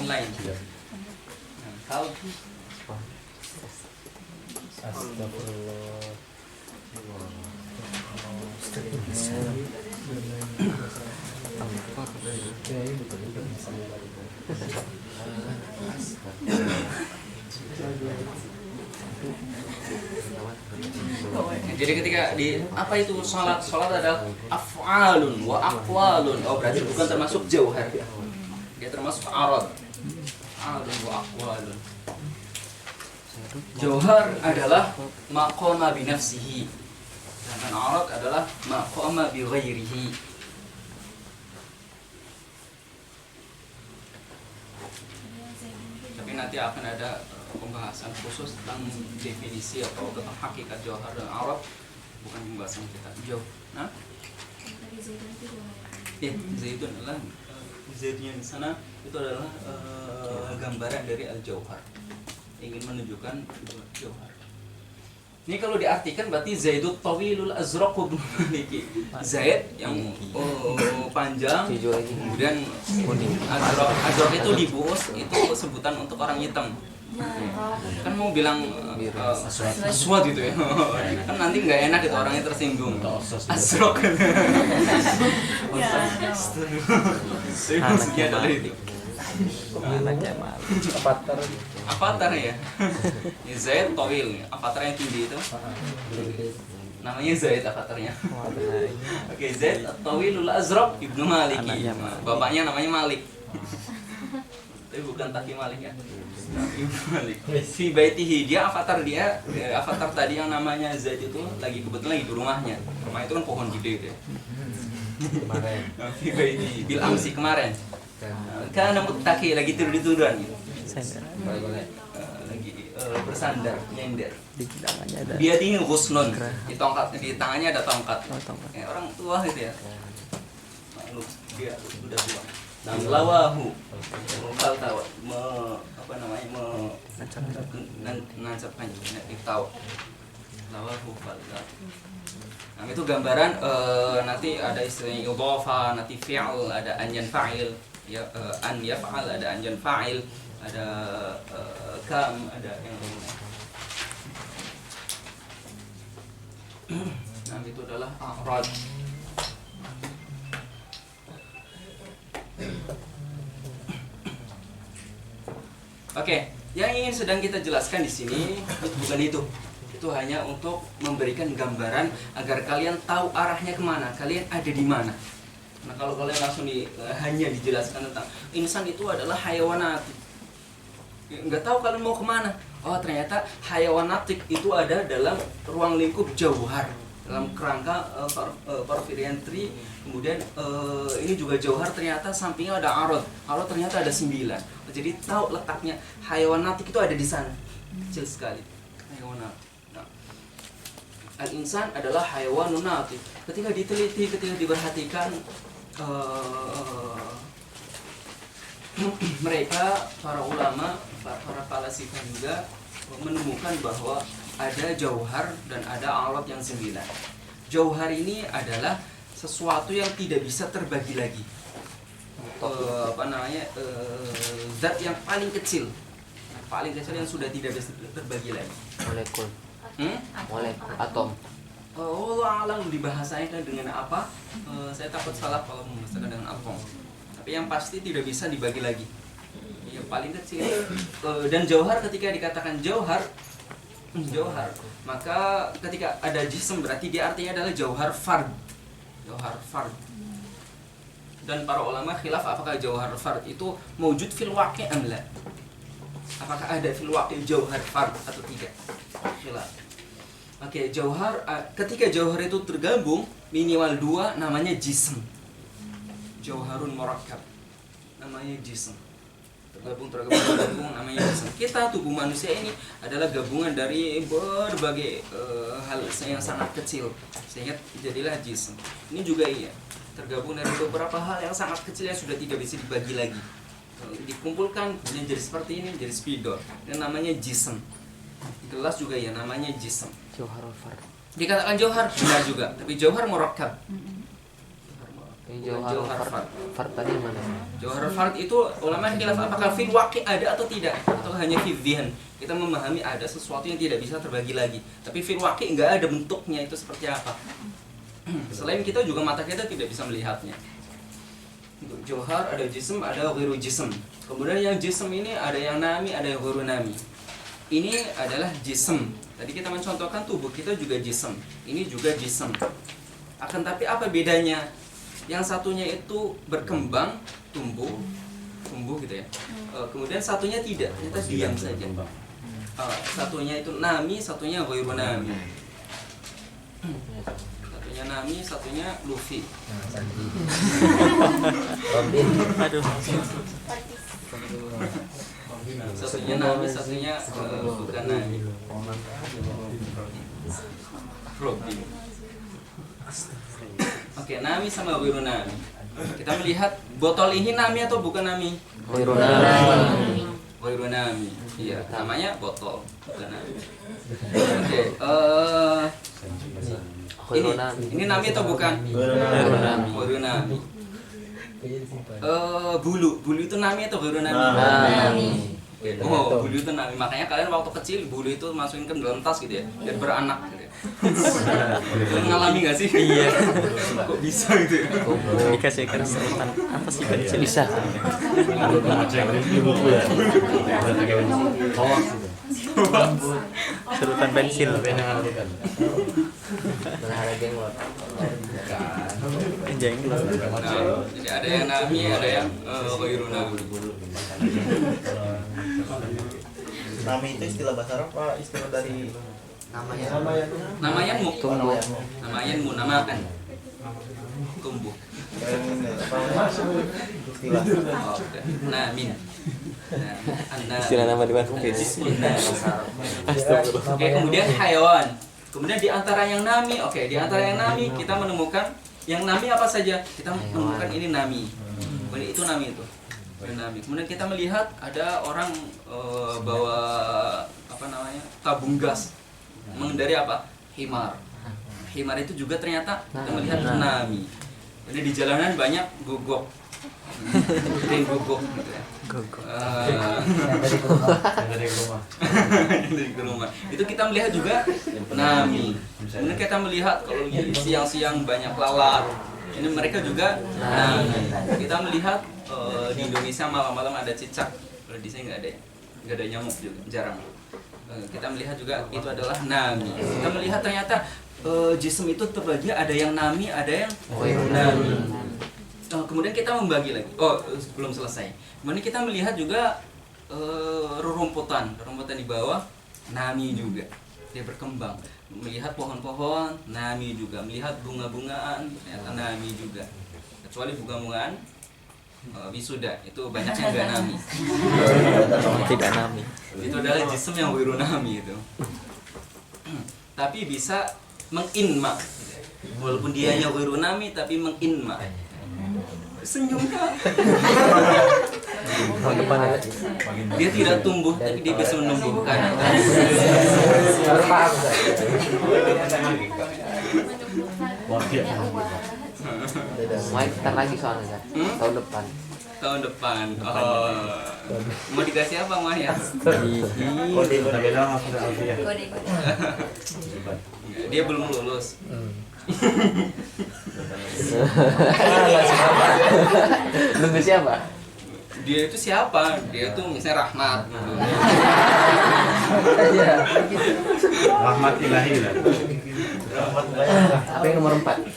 online. Kalb. Astagfirullah. Jadi ketika di apa itu salat adalah af'alun wa aqwalun. Oh berarti bukan termasuk jauhar. Dia termasuk arad. Af'alun wa aqwalun. Jauhar adalah maqama bi nafsihi. Sedangkan arad adalah maqama bi ghairihi. Tapi nanti akan ada pembahasan khusus tentang definisi atau tentang hakikat jauhar dan arad, bukan pembahasan kita jauh. Nah, ya zaitun adalah zaitnya di sana itu adalah gambaran dari al-jauhar, ingin menunjukkan jauhar. Ini kalau diartikan berarti Zaidut Tawilul Azraqu bin Maliki. Zaid yang panjang, kemudian Azraq itu di buus, itu sebutan untuk orang hitam. Kan mau bilang aswad gitu ya. Kan nanti nggak enak itu orangnya tersinggung. Azraq. Maksudnya adalah itu. Avatar ya. Zaid Tawil, avatar yang tinggi itu. Namanya Zaid avatarnya. Oke, Zaid Tawilul Azraq Ibnu Maliki. Bapaknya namanya Malik. Tapi bukan Taki Malik ya. Ibnu Malik. Fi baitihi, dia avatar tadi yang namanya Zaid itu kebetulan lagi di rumahnya. Rumah itu kan pohon gede deh. Kemarin. Fi baitihi bil amsi kemarin. Karena muttaqi lagi tidur-tiduran gitu. Lagi bersandar, nyender. Di tangannya ada. Dia tinggi ghusnun. Di tangannya ada tongkat. Kayak orang tua gitu ya. Makhluk dia sudah tua. Dan lawahu tahu nancapkan tahu lawahu falta. Nah itu gambaran nanti ada istilahnya idhofa, nanti fi'al, ada anyan fa'il ya, an yaf'al, ada anyan fa'il, ada kam, ada yang lainnya. Nah itu adalah a'rad. Oke, yang ingin sedang kita jelaskan di sini bukan itu. Itu hanya untuk memberikan gambaran agar kalian tahu arahnya kemana, kalian ada di mana. Nah kalau kalian langsung hanya dijelaskan tentang insan itu adalah hayawanatik, nggak tahu kalian mau kemana. Oh ternyata hayawanatik itu ada dalam ruang lingkup jauhar, dalam kerangka porfiriantri. Kemudian ini juga jauhar, ternyata sampingnya ada arad ternyata ada 9. Jadi tahu letaknya hayawanatik itu ada di sana, kecil sekali hayawanatik. Nah, al-insan adalah hayawanun natik. Ketika diteliti, ketika diperhatikan, mereka para ulama, para falasifa juga menemukan bahwa ada jauhar dan ada arad yang 9. Jauhar ini adalah sesuatu yang tidak bisa terbagi lagi. Zat yang paling kecil yang sudah tidak bisa terbagi lagi. Molekul. Molekul atom. Allah alam dibahasanya dengan apa? Saya takut salah kalau membahasakan dengan atom. Tapi yang pasti tidak bisa dibagi lagi. Yang paling kecil. Dan jauhar, ketika dikatakan jauhar, maka ketika ada jism berarti dia artinya adalah jauhar fard. Dan para ulama khilaf apakah jauhar fard itu mewujud fil waqi' am la. Apakah ada fil waqi' jauhar fard atau tidak? Khilaf. Oke, jauhar, ketika jauhar itu tergabung minimal 2 namanya jism. Jauharun murakkab namanya jism. Tergabung namanya jism. Kita tubuh manusia ini adalah gabungan dari berbagai hal yang sangat kecil sehingga jadilah jism. Ini juga iya, tergabung dari beberapa hal yang sangat kecil yang sudah tidak bisa dibagi lagi. Dikumpulkan kemudian jadi seperti ini, jadi spidol. Ini namanya jism. Gelas juga ya namanya jism. Jauharul fard. Dikatakan jauhar benar juga, tapi jauhar murakkab. Johar fard. fard tadi mana? Johar fard itu ulama khilaf apakah fil waqi ada atau tidak, atau hanya fil dhihn. Kita memahami ada sesuatu yang tidak bisa terbagi lagi, tapi fil waqi enggak ada bentuknya itu seperti apa. Selain kita juga mata kita tidak bisa melihatnya. Untuk johar ada jism, ada ghairu jism. Kemudian yang jism ini ada yang nami, ada yang ghairu nami. Ini adalah jism. Tadi kita mencontohkan tubuh kita juga jism. Ini juga jism. Akan tapi apa bedanya? Yang satunya itu berkembang, tumbuh gitu ya. Kemudian satunya tidak, ternyata diam saja. Satunya itu nami, satunya ghairu nami. Satunya nami, satunya lufi. Aduh. Satunya nami, satunya bukan nami. Robin. Oke, nami sama ghairu nami. Kita melihat botol ini nami atau bukan nami? Ghairu nami. Ghairu nami. Iya, namanya botol, bukan nami. Oke, ini nami atau bukan? Ghairu nami. Ghairu nami. Bulu itu nami atau ghairu nami? Nami. Oh, bulu itu nami. Makanya kalian waktu kecil bulu itu masukin ke dalam tas gitu ya, biar beranak gitu ya. Kalian ngalami nggak sih? Iya. Kok bisa gitu ya? Dikasih ikan serutan apa sih kan? Bisa. Serutan pensil. Jenglot. Nah, jadi ada yang nami, ada yang ghairu nami. Nami itu istilah bahasa Arab apa istilah dari Namanya mu, namakan. Tumbuh. Istilah Oke. Namin. Istilah nama di Bandung. Oke, kemudian hayawan. Kemudian di antara yang nami, di antara yang nami kita menemukan yang nami apa saja? Kita menemukan ini nami. Kemudian itu nami itu. Nami. Kemudian kita melihat ada orang bawa tabung gas. Mengendari apa? Himar. Himar itu juga ternyata kita melihat nami. Jadi di jalanan banyak gogok. Dari gogok gitu ya. Dari rumah. Itu kita melihat juga nami. Kemudian kita melihat kalau siang-siang banyak lalat. Ini mereka juga nami. Kita melihat di Indonesia malam-malam ada cicak. Kalau di sini nggak ada nyamuk juga, jarang. Kita melihat juga itu adalah nami. Kita melihat ternyata jism itu terbagi, ada yang nami, ada yang ghairu nami. Kemudian kita membagi lagi. Belum selesai. Kemudian kita melihat juga rerumputan di bawah nami juga. Dia berkembang. Melihat pohon-pohon nami juga. Melihat bunga-bungaan ternyata nami juga. Kecuali bunga-bungaan wisuda itu banyak yang gak nami. Tidak nami. Itu adalah jism yang ghairu nami itu. Tapi bisa menginma. Walaupun dia nya ghairu nami tapi menginma. Senyum kah? Dia tidak tumbuh tapi dia bisa menumbuhkan. Main ntar lagi soalnya tahun depan. Tahun depan. Mau dikasih apa Maya? Dia belum lulus. Nunggu siapa? Dia itu siapa? Dia itu misalnya Rahmat. Rahmat ilahi lah. Apa yang nomor 4?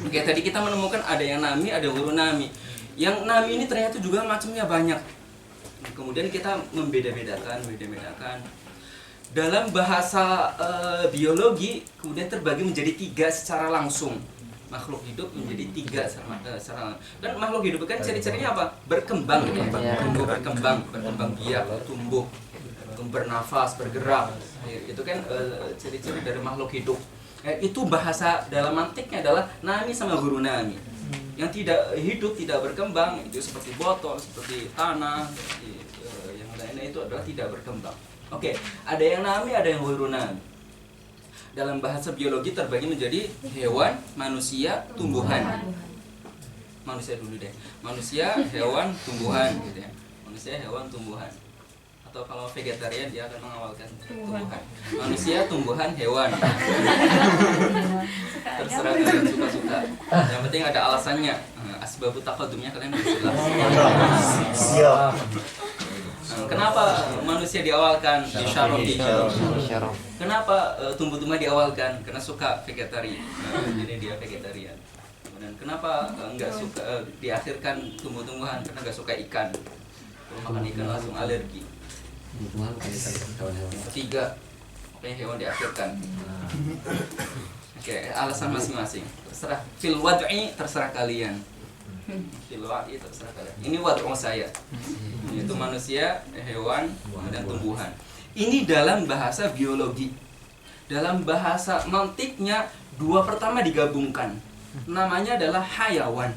Oke, tadi kita menemukan ada yang nami, ada ghairu nami. Yang nami ini ternyata juga macamnya banyak. Kemudian kita membedakan. Dalam bahasa biologi kemudian terbagi menjadi 3 secara langsung. Makhluk hidup menjadi 3 secara langsung. Dan makhluk hidup kan ciri-cirinya apa? Berkembang, berkembang biak, tumbuh, bernafas, bergerak. Itu kan ciri-ciri dari makhluk hidup. Itu bahasa dalam mantiknya adalah nami sama ghairu nami. Yang tidak hidup, tidak berkembang itu seperti botol, seperti tanah, seperti yang lainnya itu adalah tidak berkembang. Oke, ada yang nami, ada yang ghairu nami. Dalam bahasa biologi terbagi menjadi hewan, manusia, tumbuhan. manusia dulu deh. Manusia, hewan, tumbuhan gitu ya. Manusia, hewan, tumbuhan. Atau kalau vegetarian dia akan mengawalkan tumbuhan. Manusia, tumbuhan, hewan. Terserah kalian suka-suka. Yang penting ada alasannya. Asbabut taqadumnya kalian harus jelas. Siap. Kenapa manusia diawalkan di Syarofi? Syaraf. Kenapa tumbuh-tumbuhan diawalkan? Karena suka vegetarian. Jadi dia vegetarian. Dan kenapa nggak suka diakhirkan tumbuh-tumbuhan? Karena nggak suka ikan. Kalau makan ikan langsung alergi. Ketiga, makanya hewan diakhirkan. Oke, alasan masing-masing. Terserah. Fil wad'i terserah kalian. Fil wad'i terserah kalian. Ini wad'u saya. Yaitu manusia, hewan, dan tumbuhan. Ini dalam bahasa biologi. Dalam bahasa mantiknya dua pertama digabungkan. Namanya adalah hayawan.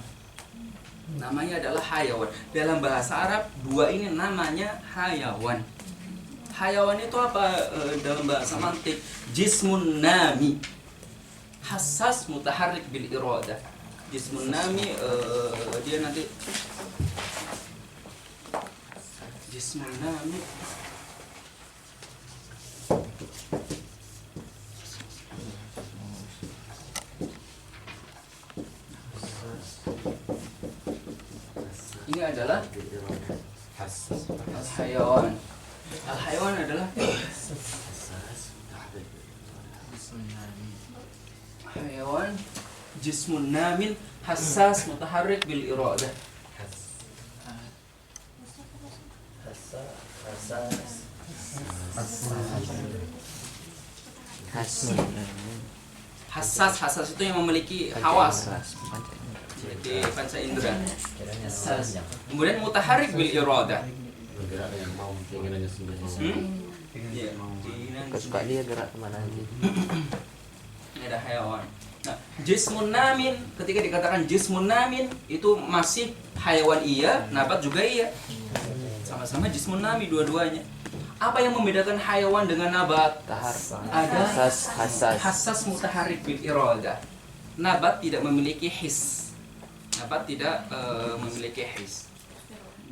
Namanya adalah hayawan. Dalam bahasa Arab dua ini namanya hayawan. Hayawan itu apa dalam bahasa mantik? Jismun nami. Hassas mutaharrik bil iradah. Jismun nami dia nanti Jismun nami ini adalah al-hayawan. Al-hayawan adalah hayawan jismun namin hassas mutaharrik bil iradah. Hassas itu yang memiliki hawas. Jadi panca indera. Hassas. Kemudian mutaharrik bil iradah. Bergerak yang mau keinginannya sendiri. Iya. Kesukaan dia gerak kemana aja. Ini ada hayawan. Nah, jismun namin, ketika dikatakan jismun namin itu masih hayawan iya, nabat juga iya. Sama-sama jismun nami dua-duanya. Apa yang membedakan hayawan dengan nabat? Tahar. Ada Hassas. hassas mutaharrik bil iradah. Nabat tidak memiliki his. Nabat tidak memiliki his.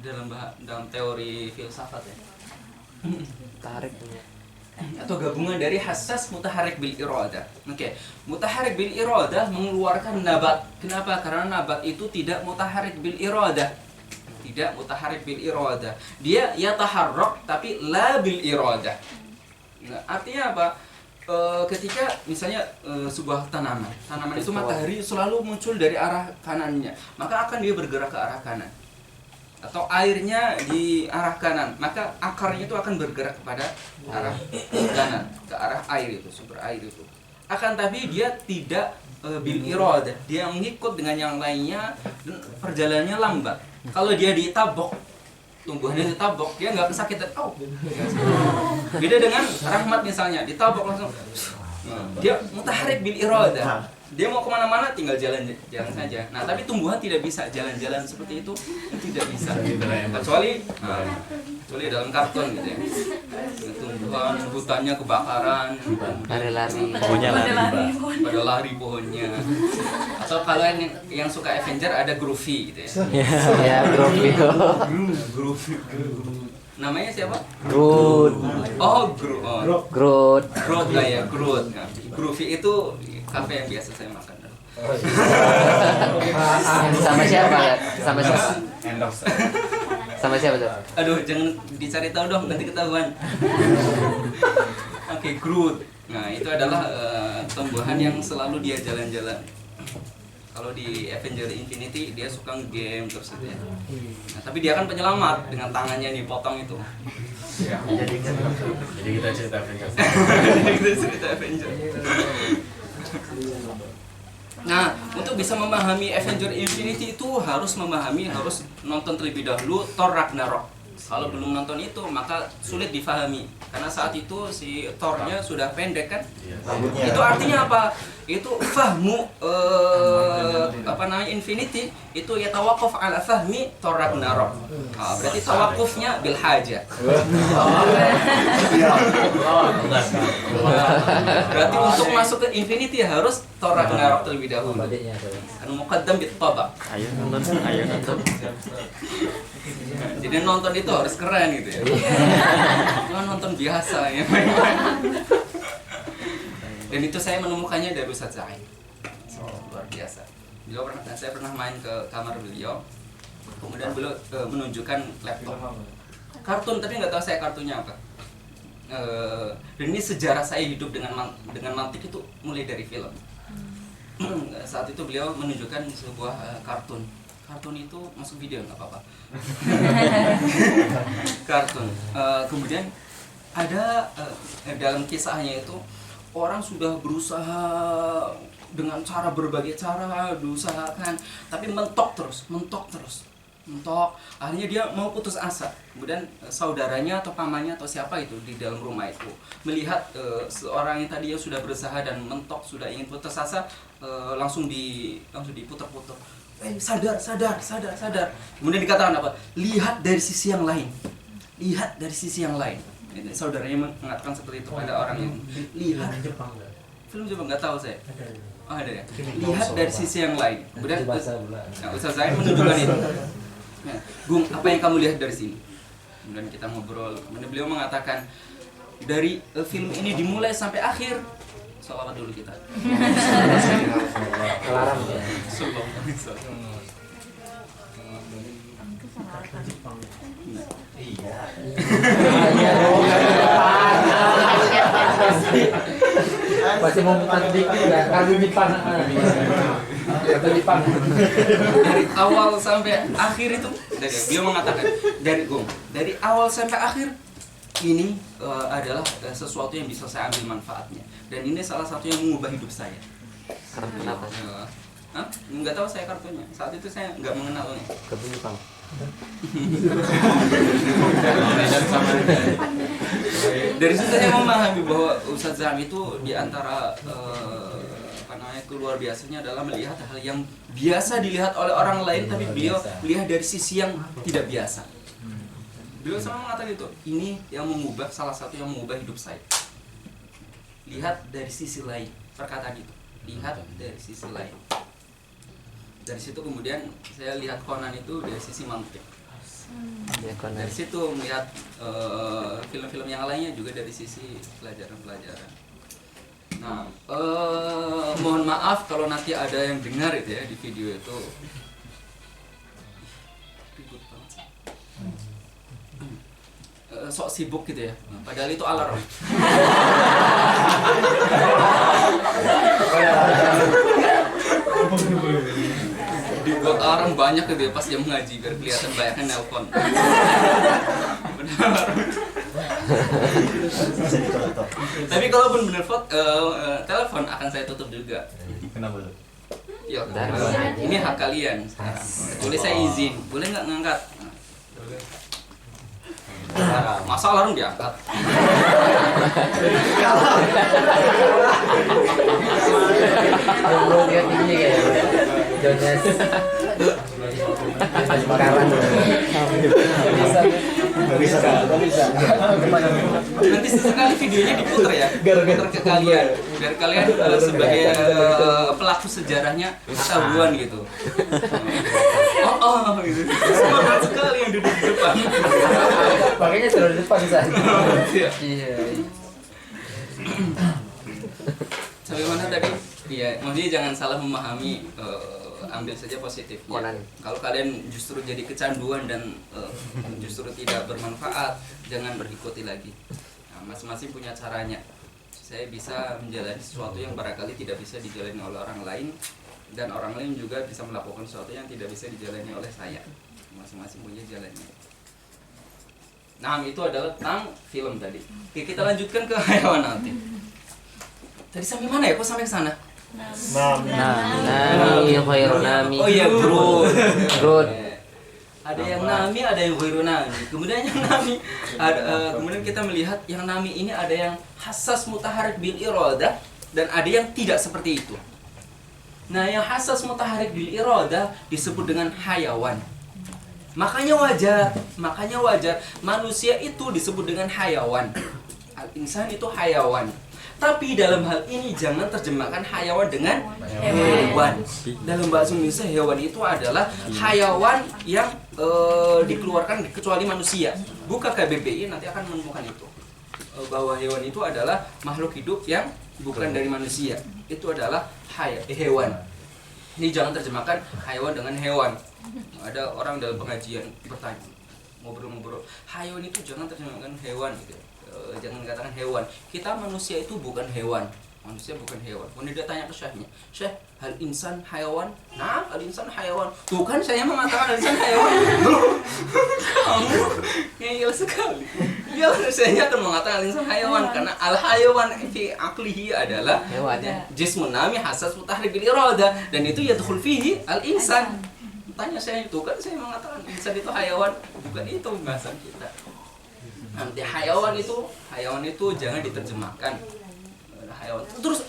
Dalam teori filsafat ya. Tarik punya. Atau gabungan dari hassas mutaharrik bil iradah. Oke, mutaharrik bil iradah mengeluarkan nabat. Kenapa? Karena nabat itu tidak mutaharrik bil iradah. Tidak mutaharrik bil iradah. Dia yataharrak tapi la bil iradah. Nah, artinya apa? Ketika misalnya sebuah tanaman itu matahari selalu muncul dari arah kanannya, maka akan dia bergerak ke arah kanan. Atau airnya di arah kanan, maka akarnya itu akan bergerak kepada arah kanan, ke arah air itu, sumber air itu. Akan tapi dia tidak bil iradah, dia mengikut dengan yang lainnya dan perjalanannya lambat. Kalau dia ditabok, tumbuhannya ditabok, dia nggak kesakitan. Oh, beda dengan rahmat misalnya, ditabok langsung. Dia mutaharrik bil iradah. Dia mau kemana-mana tinggal jalan saja. Nah, tapi tumbuhan tidak bisa jalan-jalan seperti itu, tidak bisa. Kecuali dalam kartun gitu ya. Tumbuhan hutannya kebakaran, Lari-lari. Pohonnya lari. pada lari pohonnya. Atau kalau yang suka Avenger ada Groovy gitu ya. Ya, Grofio. Groovy. Namanya siapa? Groot. Oh, Groot. Groot. Groot lah ya, Groot. Nah, Groovy itu kafe yang biasa saya makan. Sama siapa? Sama siapa? Sama siapa tuh? Aduh, jangan dicari tahu dong, nanti ketahuan. Oke, Groot. Nah, itu adalah tumbuhan yang selalu dia jalan-jalan. Kalau di Avenger Infinity dia suka game terus gitu ya. Nah, tapi dia kan penyelamat dengan tangannya dipotong itu. Jadi kita cerita Avengers. Itu cerita Avenger. Nah, untuk bisa memahami Avenger Infinity itu harus nonton terlebih dahulu Thor Ragnarok. Kalau belum nonton itu maka sulit difahami karena saat itu si Thor-nya sudah pendek kan. Rambutnya. Itu artinya apa? Itu fahmu Infinity itu ya tawakuf ala fahmi Thor Ragnarok. Berarti tawakufnya bil haja. Berarti untuk masuk ke Infinity harus Thor Ragnarok terlebih dahulu. Anu muqaddam bit tabaq. Ayo nonton. Jadi nonton itu harus keren gitu ya. Bukan nonton biasa ya. Dan itu saya menemukannya dari Ustadz Zain. Luar biasa. Saya pernah main ke kamar beliau. Kemudian beliau menunjukkan laptop. Kartun, tapi nggak tahu saya kartunya apa. Dan ini sejarah saya hidup dengan mantik itu mulai dari film. Saat itu beliau menunjukkan sebuah kartun. Kartun itu masuk video nggak apa-apa. Kartun. Kemudian ada dalam kisahnya itu orang sudah berusaha dengan cara berbagai cara diusahakan, tapi mentok terus. Akhirnya dia mau putus asa. Kemudian saudaranya atau pamannya atau siapa itu di dalam rumah itu melihat seorang yang tadinya sudah berusaha dan mentok, sudah ingin putus asa, langsung diputar-putar. Sadar. Kemudian dikatakan apa? Lihat dari sisi yang lain. Saudaranya mengatakan seperti itu pada orang yang lihat. Film Jepang nggak tahu saya. Oh ada ya. Lihat dari sisi yang lain. Kemudian Ustaz Zain menunjukkan itu. Gung, apa yang kamu lihat dari sini? Kemudian kita ngobrol. Kemudian beliau mengatakan dari film ini dimulai sampai akhir. Salawat dulu kita. Alarm ya. Iya. Masih mau tanding ya, kali Jepang. Kata Jepang. Dari awal sampai akhir itu, beliau mengatakan dari awal sampai akhir ini adalah sesuatu yang bisa saya ambil manfaatnya, dan ini salah satu yang mengubah hidup saya. Kenapa? Nggak tahu saya kartunya. Saat itu saya nggak mengenalnya. Kartu Jepang. Dari situ saya memahami bahwa Ustadz Zain itu diantara keluar biasanya adalah melihat hal yang biasa dilihat oleh orang lain, tapi beliau melihat dari sisi yang tidak biasa. Beliau selalu mengatakan itu, ini yang mengubah, salah satu yang mengubah hidup saya. Lihat dari sisi lain, perkataan itu. Lihat dari sisi lain. Dari situ kemudian saya lihat Conan itu dari sisi mantik. Dari situ melihat film-film yang lainnya juga dari sisi pelajaran-pelajaran. Nah, mohon maaf kalau nanti ada yang dengar itu ya di video itu. Ribut banget sih. Sok sibuk gitu ya. Padahal itu alarm. Dibuat orang banyak gitu ya pas jam ngaji biar kelihatan banyaknya nelpon. Tapi kalaupun bener telepon akan saya tutup juga. Kenapa tuh? Ya, ini hak kalian sekarang. Boleh saya izin, boleh nggak ngangkat? Masa alarm diangkat? Belum dia tinggi kayaknya. Jonas. Sekarang. Bisa. Nanti sesekali videonya diputar ya, diputar ke kalian, biar kalian sebagai pelaku sejarahnya ketahuan gitu. Gitu. Semangat sekali yang duduk di depan. Makanya terus depan sana. Iya. Sampai mana tadi? Iya, maksudnya jangan salah memahami, ambil saja positifnya. Conan. Kalau kalian justru jadi kecanduan dan justru tidak bermanfaat, jangan berikuti lagi. Nah, masing-masing punya caranya. Saya bisa menjalani sesuatu yang barangkali tidak bisa dijalani oleh orang lain, dan orang lain juga bisa melakukan sesuatu yang tidak bisa dijalani oleh saya. Masing-masing punya jalannya. Nah, itu adalah tentang film tadi. Oke, kita lanjutkan ke hewan nanti. Tadi sampai mana ya? Kok sampai ke sana? Nami khairun nami. Oh iya, Groot. Groot. Ada yang nami, ada yang ghairu nami. Kemudian yang nami, kemudian kita melihat yang nami ini ada yang hassas mutaharik bil iradah dan ada yang tidak seperti itu. Nah, yang hassas mutaharik bil iradah disebut dengan hayawan. Makanya wajar manusia itu disebut dengan hayawan. Al-insan itu hayawan. Tapi dalam hal ini jangan terjemahkan hayawan dengan hewan. Dalam bahasa Indonesia hewan itu adalah hayawan yang dikeluarkan kecuali manusia. Buka KBBI nanti akan menemukan itu. Bahwa hewan itu adalah makhluk hidup yang bukan dari manusia. Itu adalah hewan. Ini jangan terjemahkan hayawan dengan hewan. Ada orang dalam pengajian bertanya, ngobrol-ngobrol, hayawan itu jangan terjemahkan hewan gitu. Jangan katakan hewan. Kita manusia itu bukan hewan. Manusia bukan hewan. Kemudian dia tanya ke syekhnya, "Syekh, hal insan hayawan?" "Nah, al insan hayawan." Tuh kan saya mengatakan al insan hayawan. Kamu ngeyel sekali. Dia harusnya akan mengatakan al insan hayawan karena al hayawan fi aqlihi adalah Hewan ya. jismun nami hassas mutahrik bil iradah dan itu yadkhul fihi al insan. Tanya saya itu kan saya mengatakan insan itu hayawan, bukan itu bahasan kita. Nanti hayawan itu jangan diterjemahkan hayawan. Terus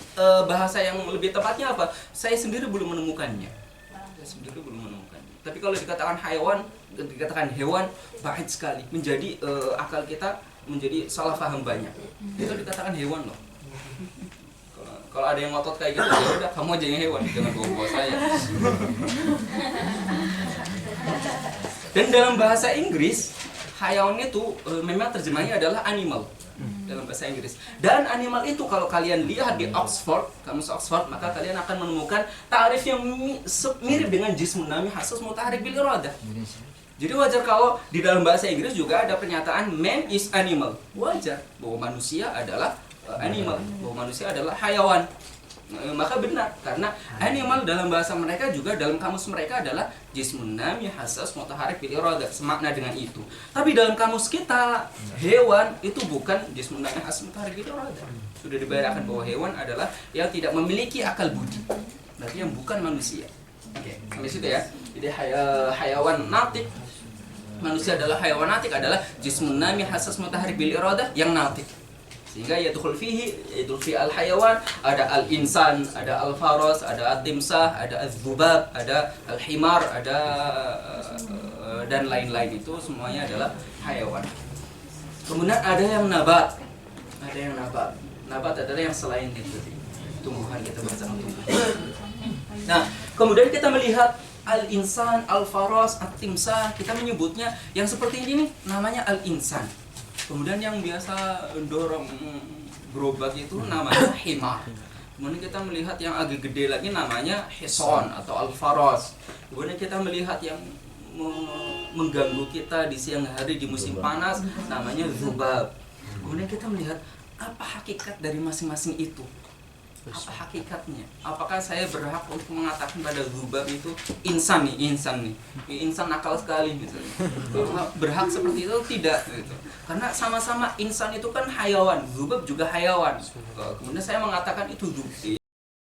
bahasa yang lebih tepatnya apa? Saya sendiri belum menemukannya. Tapi kalau dikatakan hayawan, dikatakan hewan, baik sekali. Menjadi akal kita menjadi salah paham banyak. Itu dikatakan hewan loh. Kalau ada yang ngotot kayak gitu, ya udah kamu aja yang hewan, jangan bawa saya. Dan dalam bahasa Inggris, hayawan itu memang terjemahnya adalah animal dalam bahasa Inggris. Dan animal itu kalau kalian lihat di kamus Oxford, maka kalian akan menemukan tarif yang mirip dengan jismun nami hassas mutaharik bil iradah. Jadi wajar kalau di dalam bahasa Inggris juga ada pernyataan man is animal. Wajar bahwa manusia adalah animal, bahwa manusia adalah hayawan. Maka benar, karena animal dalam bahasa mereka juga dalam kamus mereka adalah jismun nami hassas mutaharik bil iradah, semakna dengan itu. Tapi dalam kamus kita, hewan itu bukan jismun nami hassas mutaharik bil iradah. Sudah dibayarkan bahwa hewan adalah yang tidak memiliki akal budi, berarti yang bukan manusia. Oke, sampai situ ya. Jadi hayawan natik, manusia adalah hayawan natik adalah jismun nami hassas mutaharik bil iradah yang natik. Sehingga yadkhul fi al-hayawan, ada al-insan, ada al-faras, ada at-timsah, ada az-zubab, ada al-himar, ada dan lain-lain, itu semuanya adalah hayawan. Kemudian ada yang nabat. Nabat adalah yang selain itu. Tumbuhan, kita bahas tumbuhan. Nah, kemudian kita melihat al-insan, al-faras, at-timsah, kita menyebutnya yang seperti ini nih namanya al-insan. Kemudian yang biasa dorong gerobak itu namanya himar. Kemudian kita melihat yang agak gede lagi namanya hison atau al-faras. Kemudian kita melihat yang mengganggu kita di siang hari di musim panas namanya zubab. Kemudian kita melihat apa hakikat dari masing-masing itu. Apa hakikatnya? Apakah saya berhak untuk mengatakan pada zubab itu insan nih, insan nakal sekali misalnya. Berhak seperti itu tidak gitu. Karena sama-sama insan itu kan hayawan, zubab juga hayawan. Kemudian saya mengatakan itu